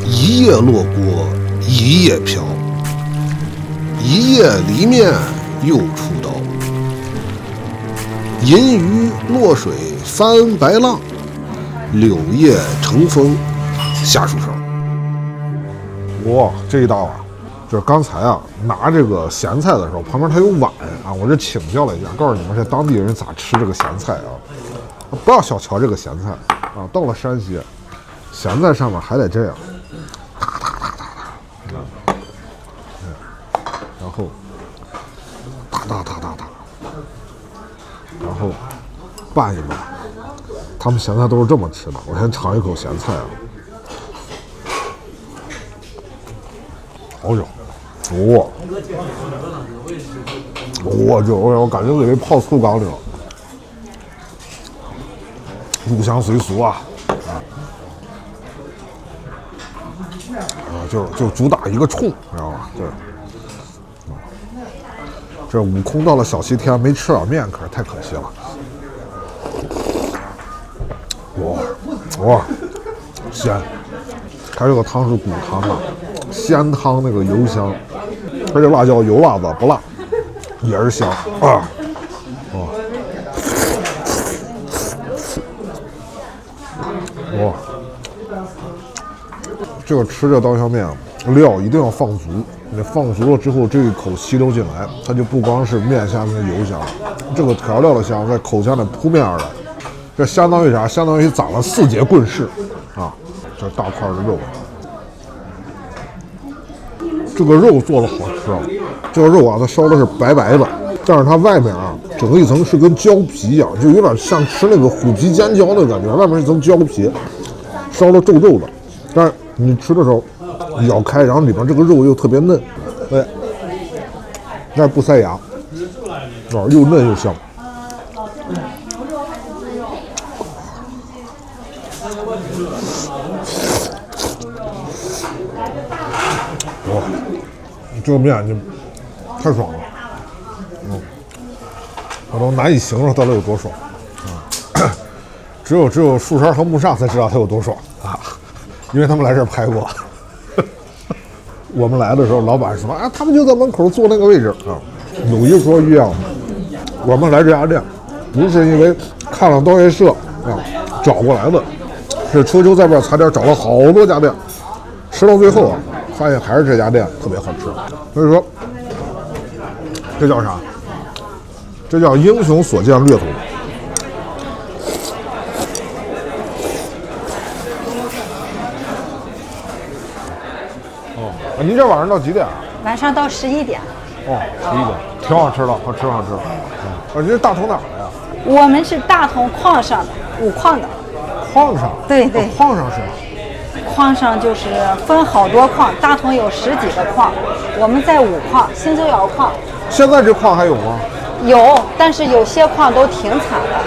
一叶落锅一叶飘，一叶离面又出刀。银鱼落水翻白浪，柳叶乘风下树梢。哇，这一道啊，就是刚才啊拿这个咸菜的时候，旁边它有碗啊，我这请教了一下，告诉你们这当地人咋吃这个咸菜啊，不要小瞧这个咸菜啊，到了山西，咸菜上面还得这样，然后然后拌一拌，他们咸菜都是这么吃的。我先尝一口咸菜啊，好久，我感觉给泡醋缸里了，入乡随俗啊，就主打一个冲，知道吧？这悟空到了小西天没吃点面，可是太可惜了。哇，鲜！它这个汤是骨汤啊，鲜汤那个油香，而且辣椒油辣子不辣，也是香啊！哇，这个吃这刀削面啊，料一定要放足。你放足了之后，这一口吸溜进来，它就不光是面下面的油香，这个调料的香在口腔里扑面而来。这相当于啥？相当于攒了4节棍式啊！这大块的肉，这个肉做的好吃啊！这个肉啊，它烧的是白白的，但是它外面啊，整个一层是跟胶皮一样，就有点像吃那个虎皮尖椒的感觉。外面一层胶皮，烧的皱皱的，但是你吃的时候咬开，然后里面这个肉又特别嫩，对，但是不塞牙，又嫩又香。哇，这个面就太爽了，我都难以形容它有多爽啊！只有树梢和木上才知道它有多爽啊，因为他们来这儿拍过。我们来的时候，老板说啊，他们就在门口坐那个位置啊。有一说一啊，我们来这家店不是因为看了刀业社啊找过来的，是秋秋在这踩点找了好多家店，吃到最后啊，发现还是这家店特别好吃。所以说，这叫啥？这叫英雄所见略同。您这晚上到几点啊？晚上到11点。哦，11点，挺好吃的，好吃。您这大同哪儿的呀？我们是大同矿上的，五矿的。矿上？对，矿上是？矿上就是分好多矿，大同有10几个矿，我们在5矿，新洲窑矿。现在这矿还有吗？有，但是有些矿都停产了。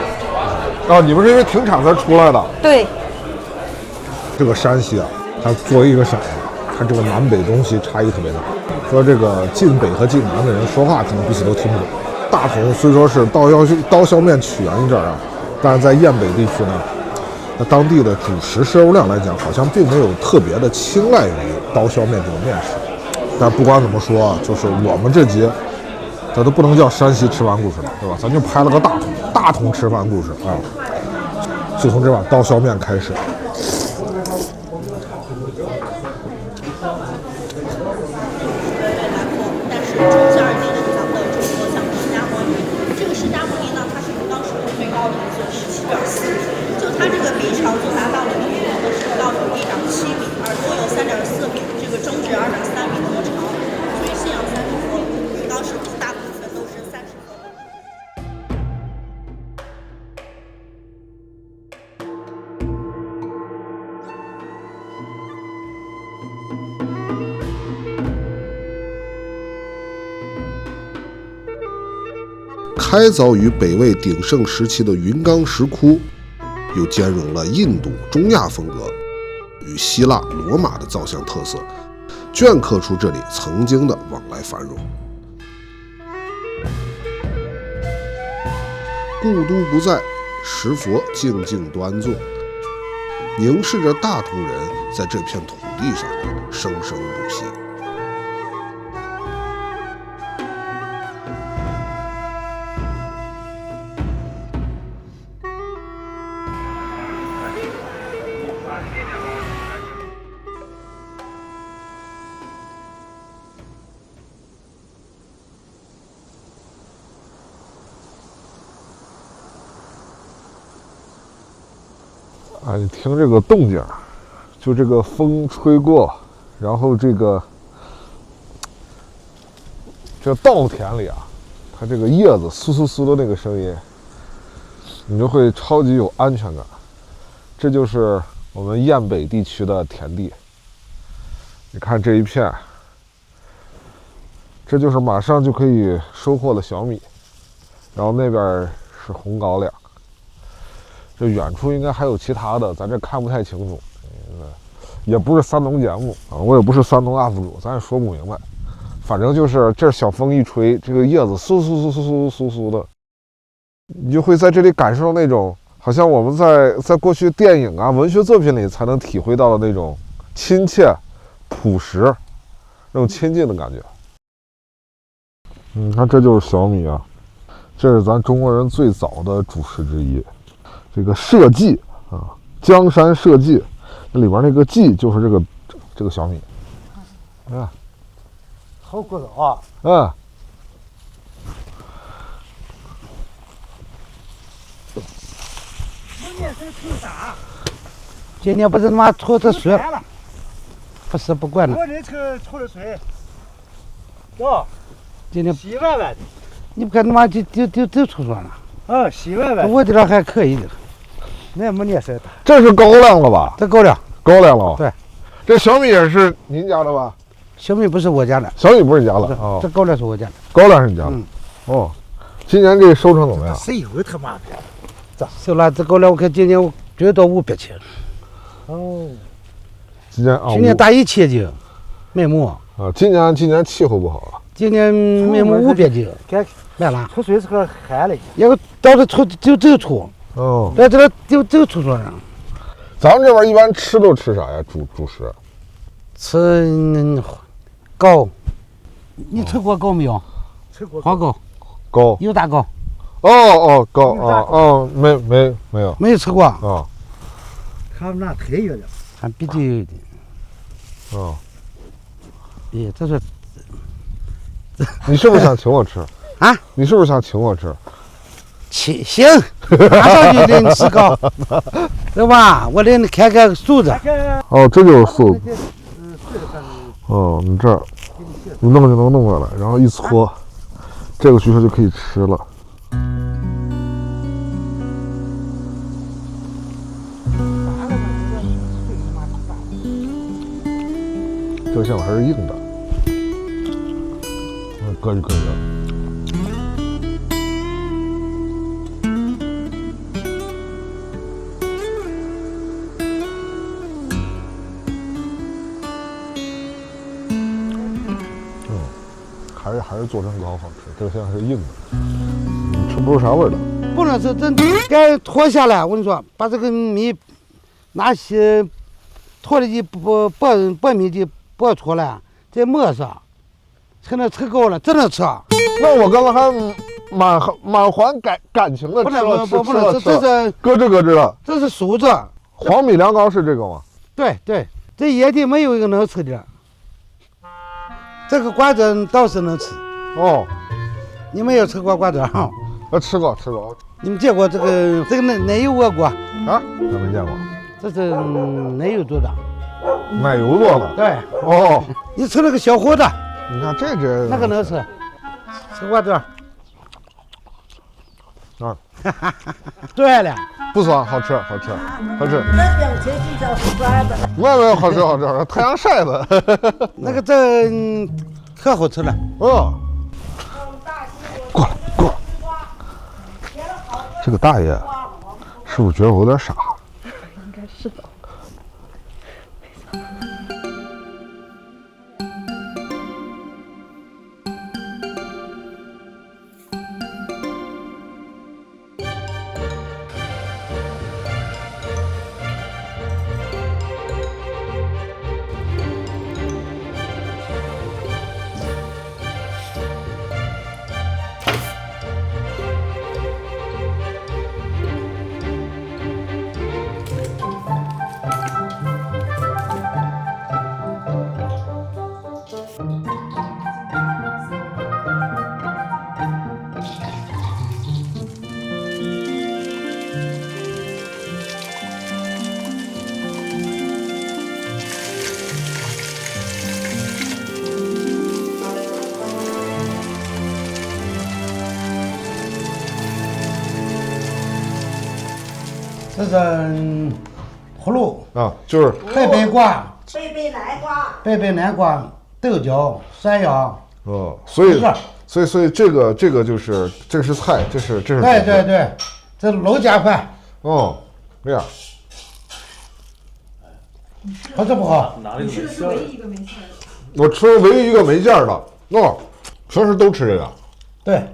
啊，你们是因为停产才出来的？对。这个山西啊，它作为一个省，它这个南北东西差异特别大。说这个晋北和晋南的人说话可能彼此都听不懂。大同虽说是刀削面起源于这儿啊，但是在燕北地区呢，那当地的主食摄入量来讲，好像并没有特别的青睐于刀削面这种面食。但不管怎么说啊，就是我们这集，咱都不能叫山西吃饭故事了，对吧？咱就拍了个大同吃饭故事啊，就从这碗刀削面开始。开凿于北魏鼎盛时期的云冈石窟，又兼容了印度、中亚风格与希腊、罗马的造像特色，镌刻出这里曾经的往来繁荣。故都不在，石佛静静端坐，凝视着大同人在这片土地上生生不息。啊，你听这个动静，就这个风吹过，然后这个稻田里啊，它这个叶子簌簌簌的那个声音，你就会超级有安全感。这就是我们雁北地区的田地。你看这一片，这就是马上就可以收获的小米，然后那边是红高粱。这远处应该还有其他的，咱这看不太清楚。也不是三农节目啊，我也不是三农 UP 主，咱也说不明白。反正就是这小风一吹，这个叶子簌簌簌簌簌簌的，你就会在这里感受到那种好像我们在过去电影啊、文学作品里才能体会到的那种亲切、朴实、那种亲近的感觉。你看，这就是小米啊，这是咱中国人最早的主食之一。这个社稷啊，江山社稷，那里边那个稷就是这个小米。啊，好古早啊！嗯。今年不是他妈抽的水了，不是不管了。我这抽的水，哦，今天稀歪歪的。你不看他妈就抽上了。稀歪歪。我这边还可以的，那没你色大。这是高粱了吧？这高粱。高粱了。对。这小米也是您家的吧？小米不是我家的。小米不是你家的哦。这高粱是我家的。高粱是你家的。哦，今年这收成怎么样？谁有他妈的？收了这高粱，我看今年最多500斤。哦。今年啊。去年大1千斤，麦亩。啊，今年气候不好了。今年麦亩500斤，卖了。抽水是个旱嘞，要到这抽就抽。哦。在这就抽上了。咱们这边一般吃都吃啥呀？主食？吃糕。你吃过糕没有？吃过黄糕。糕。油炸糕。哦，糕啊哦，没有。没有吃过啊。他们那太热了，还比较有点。哦。哎，这是。你是不是想请我吃？啊？你是不是想请我吃？行，马上就领你吃糕，对吧？我领你看看素子。哦，这就是素子。哦，你这儿一弄就能弄过来，然后一搓，这个据说就可以吃了。这个馅还是硬的，咯吱咯吱。还是做成糕好吃，这个馅是硬的，吃不出啥味儿来。不能吃，这该脱下来。我跟你说，把这个米拿些脱了一把米就剥出来，再磨上，才能吃糕了，真能吃。那我刚刚还满怀感情的吃了，不能吃，这是咯吱咯吱的。这是素子。黄米凉糕是这个吗？对，这野地没有一个能吃的。这个瓜子倒是能吃。哦，你们有吃过瓜子啊？吃过。你们见过这个奶油窝瓜啊？咱没见过。这是奶油做的。奶油做的。对。哦。你吃那个小伙子？你看这那个能吃。吃瓜子。啊。对了。不酸，好吃。没有，好吃，太阳晒的。那个这可好吃了。过来。这个大爷是不是觉得我有点傻？应该是的。这是葫芦，啊，就是贝贝瓜、贝贝南瓜，贝贝南瓜、豆角、山药。哦，所以这个就是这是菜，这是对，这老家饭，哦，这样好吃不好？吃的是唯一一个没馅的。我吃唯一一个没馅的，哦，平时都吃这个。对，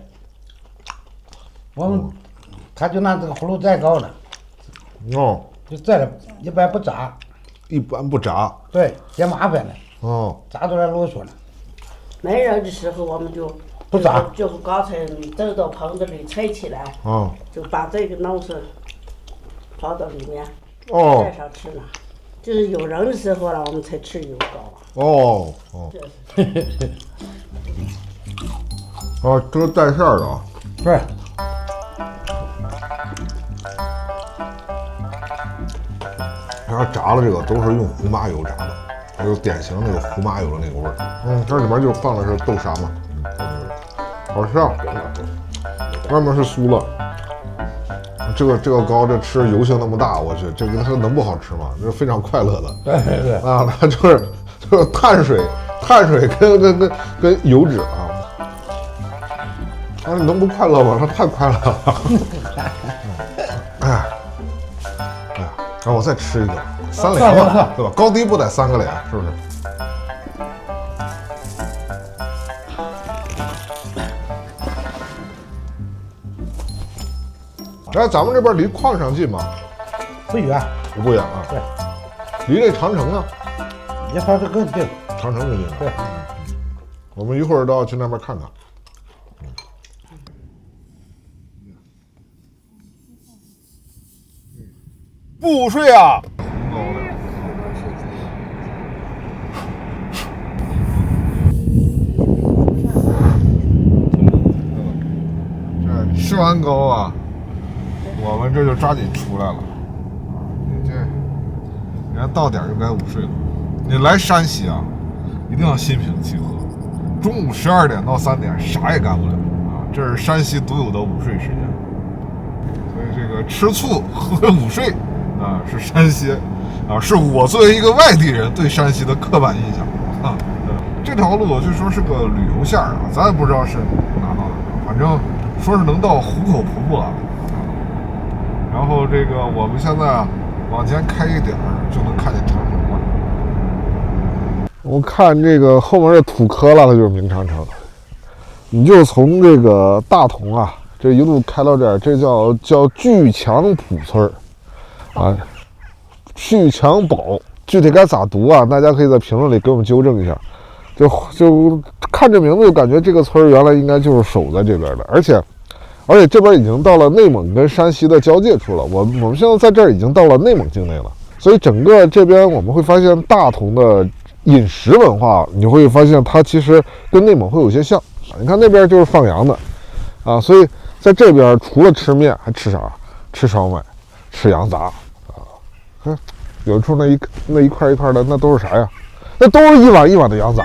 我们他就拿这个葫芦再高了，哦，就这了，一般不炸，一般不炸。对，嫌麻烦了，哦，炸出来啰嗦了。没人的时候我们就不炸，就刚才走到棚子里拆起来，哦，就把这个弄上放到里面，哦带上吃了。就是有人的时候了，我们才吃油糕。哦，这是哦，这个带馅儿的啊。对，然后炸了这个都是用胡麻油炸的，就是典型那个胡麻油的那个味儿。这里面就放的是豆沙嘛，好吃啊。外面是酥了，这个糕这吃油性那么大，我去，这个它能不好吃吗？这是非常快乐的。对啊，它就是碳水跟油脂啊。啊，能不快乐吗？它太快乐了。哎呀，然后我再吃一个三连吧，对吧？高低不得三个连，是不是？哎，咱们这边离矿上近吗？不远，不远啊。对，离这长城呢？一块是更近。长城更近。对，我们一会儿都要去那边看看。不午睡啊！这吃完糕啊，我们这就抓紧出来了。你这人家到点就该午睡了。你来山西啊，一定要心平气和。中午12点到3点啥也干不了啊，这是山西独有的午睡时间。所以这个吃醋和午睡啊，是山西啊，是我作为一个外地人对山西的刻板印象啊。这条路据说是个旅游线啊，咱也不知道是哪到哪，反正说是能到壶口瀑布了。然后这个我们现在往前开一点就能看见长城了。我看这个后面的土坷垃，它就是明长城。你就从这个大同啊，这一路开到这儿，这叫巨强堡村啊，巨强堡，具体该咋读啊？大家可以在评论里给我们纠正一下。就看这名字，就感觉这个村原来应该就是守在这边的，而且这边已经到了内蒙跟山西的交界处了。我们现在在这儿已经到了内蒙境内了，所以整个这边我们会发现大同的饮食文化，你会发现它其实跟内蒙会有些像。你看那边就是放羊的啊，所以在这边除了吃面还吃啥？吃烧麦，吃羊杂啊。有处那一块一块的，那都是啥呀？那都是一碗一碗的羊杂。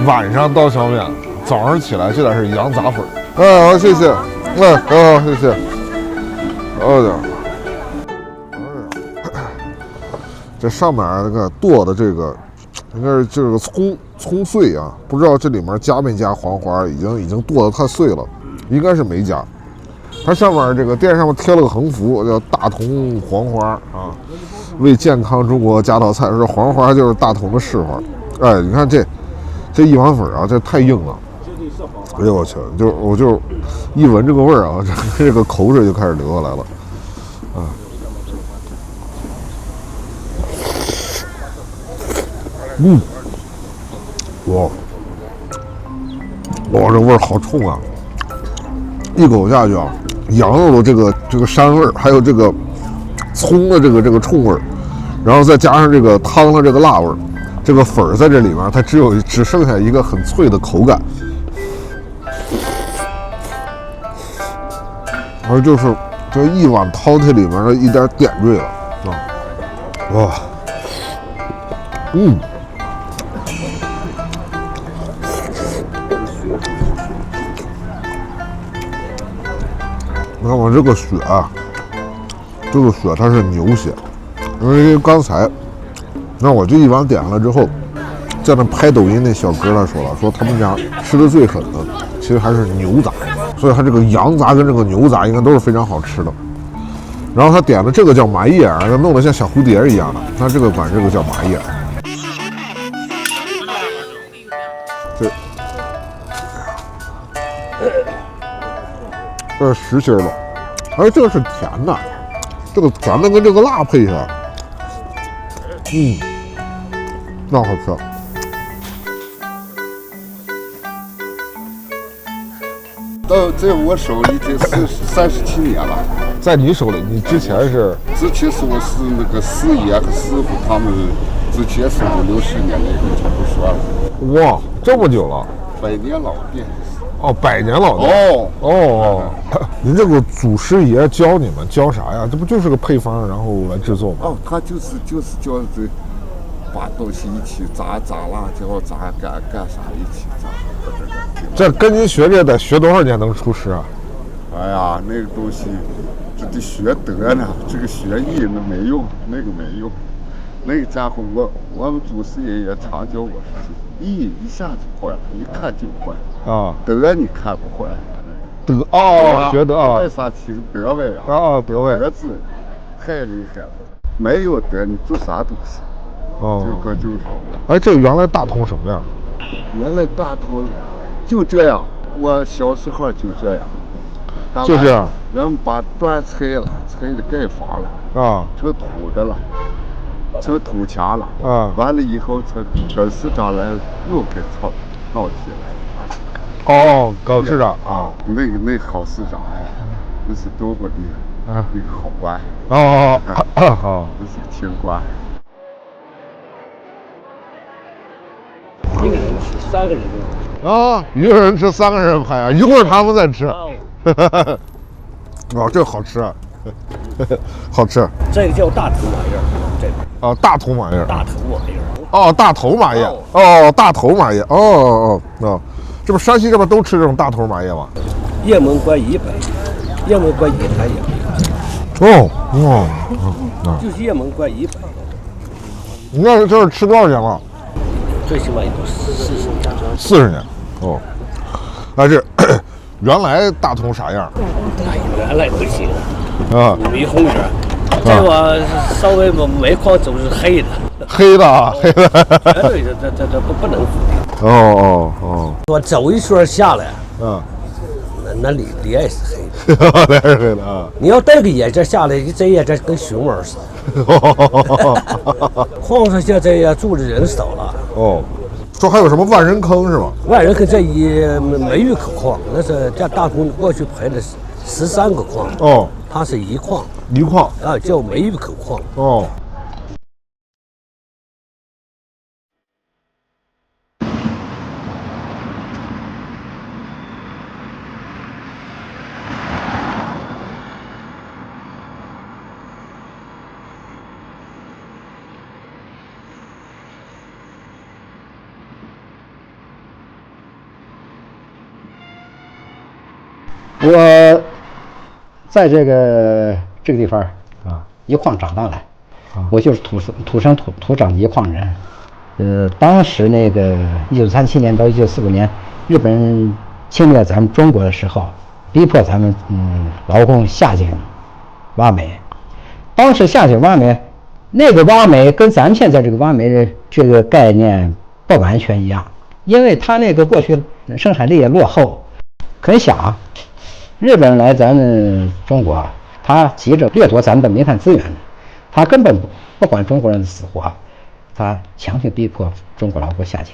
晚上刀削面，早上起来这点是羊杂粉。好，谢谢。好，谢谢。这上面那个剁的这个应该是这个葱碎啊，不知道这里面加没加黄花，已经剁得太碎了，应该是没加。它上面这个店上面贴了个横幅，叫大同黄花啊，为健康中国加道菜，说黄花就是大同的市花。哎，你看这一碗粉啊，这太硬了。哎呦我去，我就一闻这个味儿啊，这个口水就开始流下来了啊。哇，这味儿好冲啊！一口下去啊，羊肉的这个膻味儿，还有这个葱的这个冲味儿，然后再加上这个汤的这个辣味儿，这个粉儿在这里面，它只剩下一个很脆的口感。而就是这一碗汤这里面的一点点缀了啊！哇，你看我这个血啊，它是牛血，因为刚才那我这一碗点了之后，在那拍抖音那小哥他说了，说他们家吃的最狠的其实还是牛杂。所以它这个羊杂跟这个牛杂应该都是非常好吃的。然后他点的这个叫麻叶，弄得像小蝴蝶一样的，那这个管这个叫麻叶。这是实心的，而这个是甜的，这个甜的跟这个辣配上，那好吃。在我手里这37年了。在你手里，你之前是？之前是我是那个师爷和师傅他们，之前是50、60年那个就不说了。哇，这么久了？100年老店。哦，100年老店。哦，您这个祖师爷教你们教啥呀？这不就是个配方，然后来制作吗？哦，他就是教这把东西一起炸辣椒，炸干啥一起炸。这跟您学这得学多少年能出师啊？哎呀，那个东西这得学德呢，这个学艺那没用，那个没用。那个家伙我们祖师爷也常教我说，艺一下子会了，一看就会啊。德你看不会。德哦，学德啊。为啥起个德位啊？啊，德位。德字太厉害了，没有德你做啥都行。哦，这个就是。哎，这原来大同什么样？原来大同就这样，我小时候就这样。就这样。人们把断拆了，拆的盖房了啊，成土的了，成土墙了啊。完了以后，耿市长来又给闹起来。哦，耿市长啊，那好市长哎，那是多么的那个好官。哦，那是个清官。一个人吃3个人啊，一个人吃3个人排啊，一会儿他们再吃。哦，这好吃啊，好吃。这个叫大头麻叶，这个。啊，大头麻叶。大头麻叶。哦，大头麻叶。哦，大头麻叶。哦，这不山西这边都吃这种大头麻叶吗？雁门关100，雁门关1坛也。就是雁门关100。你那这是吃多少年了？最起码也都40年。哦，那这原来大同啥样？原来不行啊，没红眼，再往稍微煤矿走是黑的。黑的。绝对这不能。哦。我走一圈下来，那脸也是黑的。脸是黑的啊。你要戴个眼镜下来，这眼镜跟熊猫似的。矿上现在呀住的人少了。哦。说还有什么万人坑是吧？万人坑这一梅峪口矿，那是在大同过去排的13个矿。哦，它是一矿啊，叫梅峪口矿。哦。我在这个地方啊，一矿长大的，我就是土生土长的一矿人。当时那个1937年到1945年，日本人侵略咱们中国的时候，逼迫咱们劳工下井挖煤。当时下井挖煤，那个挖煤跟咱们现在这个挖煤的这个概念不完全一样，因为他那个过去生产力也落后。可以想啊，日本人来咱们中国，他急着掠夺咱们的煤炭资源，他根本不管中国人的死活，他强行逼迫中国劳工下井，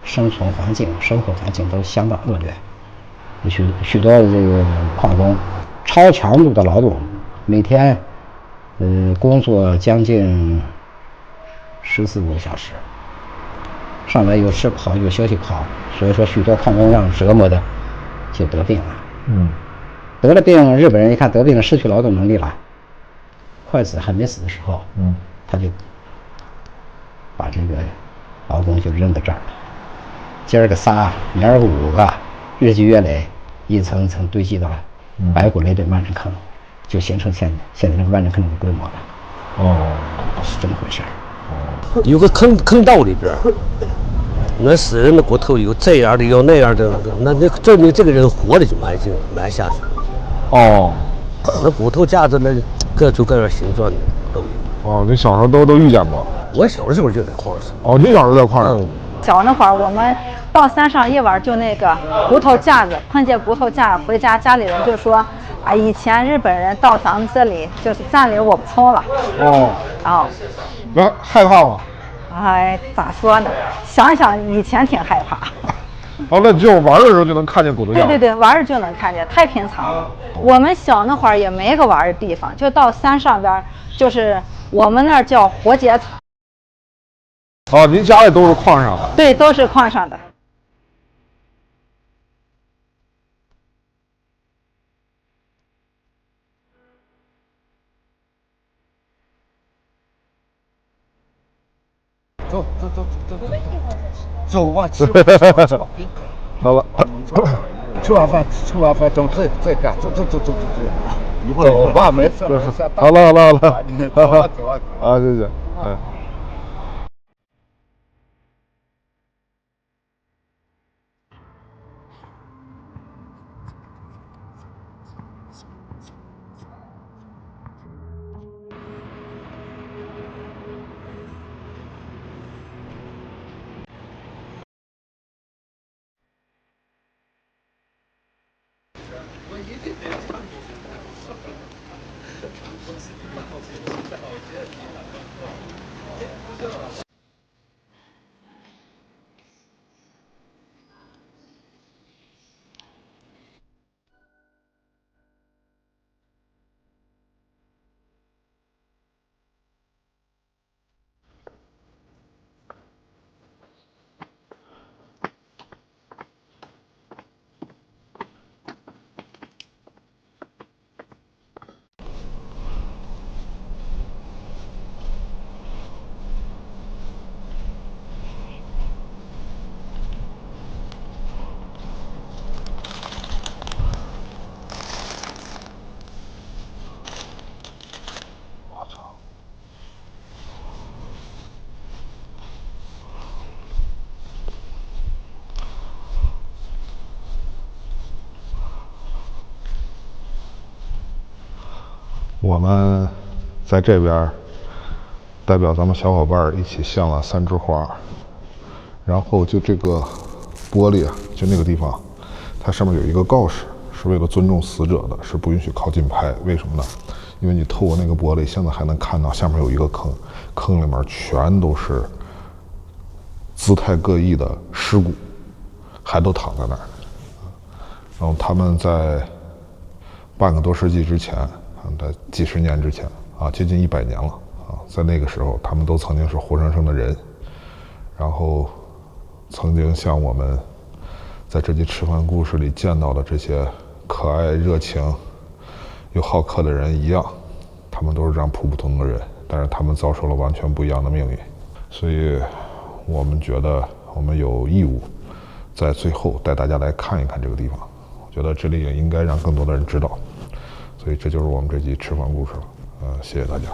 生存环境、生活环境都相当恶劣。许多的这个矿工超强度的劳动，每天工作将近14-15个小时，上来又吃不好又休息不好，所以说许多矿工让折磨的就得病了。得了病，日本人一看得病了，失去劳动能力了，快死还没死的时候，他就把这个劳工就扔在这儿了。今儿个仨，明儿个5个，日积月累，一层一层堆积到了白骨雷的万人坑，就形成现在这个万人坑的规模了。是这么回事。有个坑道里边，那死人的骨头有这样的，有那样的，那证明这个人活着就埋下去。那骨头架子那各种各样形状的都有。你小时候都遇见过？我小的时候就在矿上。你小时候在矿上？小那会儿，我们到山上一玩，就那个骨头架子，碰见骨头架回家，家里人就说：“啊，以前日本人到咱们这里就是占领我们村了。”那害怕吗？哎，咋说呢？想想以前挺害怕。那就玩的时候就能看见骨头架。对，玩着就能看见，太平常了。我们小那会儿也没个玩的地方，就到山上边，就是我们那儿叫活结草。您家里都是矿上的？对，都是矿上的。走吧，好了，吃完饭等再干，走，一会儿我爸没事。好了，谢谢。我们在这边代表咱们小伙伴一起献了3枝花，然后就这个玻璃啊，就那个地方，它上面有一个告示，是为了尊重死者的，是不允许靠近拍。为什么呢？因为你透过那个玻璃，现在还能看到下面有一个坑，坑里面全都是姿态各异的尸骨，还都躺在那儿。然后他们在半个多世纪之前，在几十年之前啊，接近100年了啊，在那个时候，他们都曾经是活生生的人，然后曾经像我们在这集吃饭故事里见到的这些可爱、热情又好客的人一样，他们都是这样普普通通的人，但是他们遭受了完全不一样的命运，所以我们觉得我们有义务在最后带大家来看一看这个地方。我觉得这里也应该让更多的人知道。所以这就是我们这集吃饭故事了，谢谢大家。